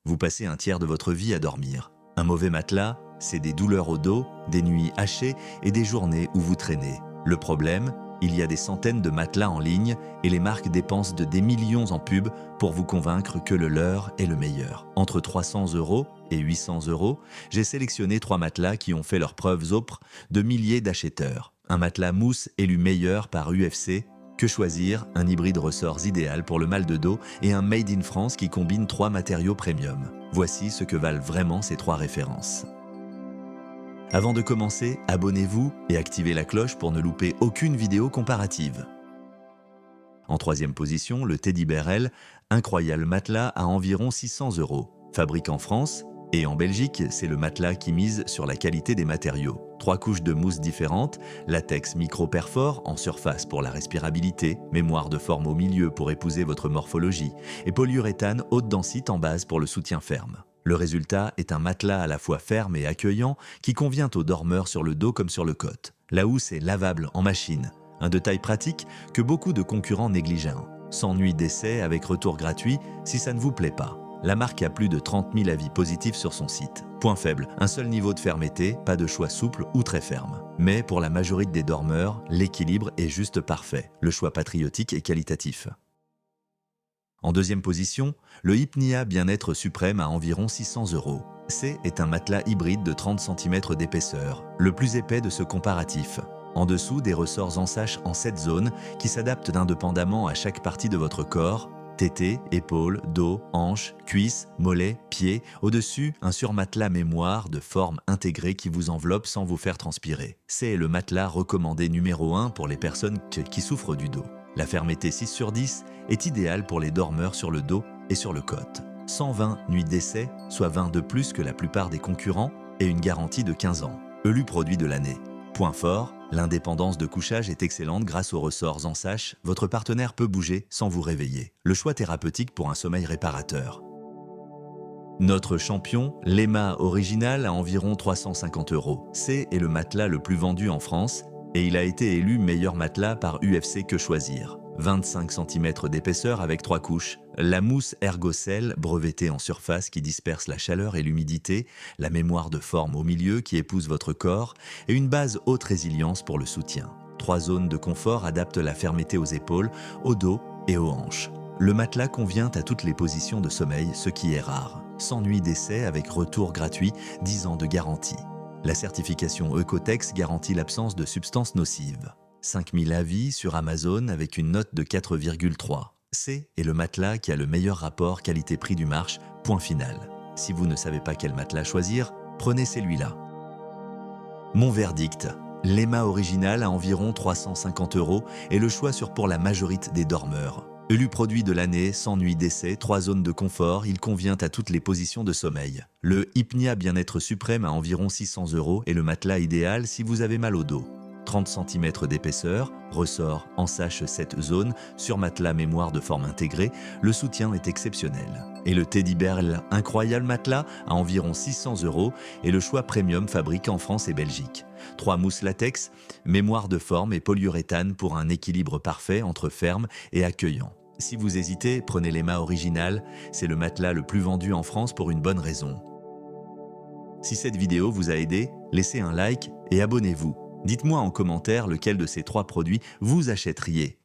vous passez un tiers de votre vie à dormir. Un mauvais matelas, c'est des douleurs au dos, des nuits hachées et des journées où vous traînez. Le problème, il y a des centaines de matelas en ligne et les marques dépensent des millions en pub pour vous convaincre que le leur est le meilleur. Entre 300 € et 800 €, j'ai sélectionné 3 matelas qui ont fait leurs preuves auprès de milliers d'acheteurs. Un matelas mousse élu meilleur par UFC. Que choisir? Un hybride ressorts idéal pour le mal de dos et un Made in France qui combine 3 matériaux premium. Voici ce que valent vraiment ces 3 références. Avant de commencer, abonnez-vous et activez la cloche pour ne louper aucune vidéo comparative. En 3e position, le Teddy Bear L, incroyable matelas à environ 600 €. Fabriqué en France et en Belgique, c'est le matelas qui mise sur la qualité des matériaux. 3 couches de mousse différentes, latex micro-perfor en surface pour la respirabilité, mémoire de forme au milieu pour épouser votre morphologie et polyuréthane haute densité en base pour le soutien ferme. Le résultat est un matelas à la fois ferme et accueillant qui convient aux dormeurs sur le dos comme sur le côte. La housse est lavable en machine, un détail pratique que beaucoup de concurrents négligent. Sans nuit d'essai avec retour gratuit si ça ne vous plaît pas. La marque a plus de 30 000 avis positifs sur son site. Point faible, un seul niveau de fermeté, pas de choix souple ou très ferme. Mais pour la majorité des dormeurs, l'équilibre est juste parfait. Le choix patriotique et qualitatif. En 2e position, le Hypnia Bien-être Suprême à environ 600 €. C est un matelas hybride de 30 cm d'épaisseur, le plus épais de ce comparatif. En dessous, des ressorts en sache en 7 zones qui s'adaptent indépendamment à chaque partie de votre corps. Tétés, épaules, dos, hanches, cuisses, mollets, pieds. Au-dessus, un surmatelas mémoire de forme intégrée qui vous enveloppe sans vous faire transpirer. C'est le matelas recommandé numéro 1 pour les personnes qui souffrent du dos. La fermeté 6 sur 10 est idéale pour les dormeurs sur le dos et sur le côte. 120 nuits d'essai, soit 20 de plus que la plupart des concurrents, et une garantie de 15 ans. Élu produit de l'année. Point fort, l'indépendance de couchage est excellente grâce aux ressorts en sache, votre partenaire peut bouger sans vous réveiller. Le choix thérapeutique pour un sommeil réparateur. Notre champion, l'EMA Original à environ 350 €. C'est le matelas le plus vendu en France et il a été élu meilleur matelas par UFC Que Choisir. 25 cm d'épaisseur avec 3 couches, la mousse Ergocell brevetée en surface qui disperse la chaleur et l'humidité, la mémoire de forme au milieu qui épouse votre corps et une base haute résilience pour le soutien. 3 zones de confort adaptent la fermeté aux épaules, au dos et aux hanches. Le matelas convient à toutes les positions de sommeil, ce qui est rare. 100 nuits d'essai avec retour gratuit, 10 ans de garantie. La certification Ecotex garantit l'absence de substances nocives. 5000 avis sur Amazon avec une note de 4,3. C'est le matelas qui a le meilleur rapport qualité-prix du marché, point final. Si vous ne savez pas quel matelas choisir, prenez celui-là. Mon verdict, l'EMA Original à environ 350 € est le choix pour la majorité des dormeurs. Élu produit de l'année, sans nuit d'essai, 3 zones de confort, il convient à toutes les positions de sommeil. Le Hypnia Bien-être Suprême à environ 600 € est le matelas idéal si vous avez mal au dos. 30 cm d'épaisseur, ressort en sache 7 zones, sur matelas mémoire de forme intégrée, le soutien est exceptionnel. Et le Teddy Bear L, incroyable matelas à environ 600 € est le choix premium fabriqué en France et Belgique. 3 mousses latex, mémoire de forme et polyuréthane pour un équilibre parfait entre ferme et accueillant. Si vous hésitez, prenez l'EMA Original, c'est le matelas le plus vendu en France pour une bonne raison. Si cette vidéo vous a aidé, laissez un like et abonnez-vous. Dites-moi en commentaire lequel de ces 3 produits vous achèteriez.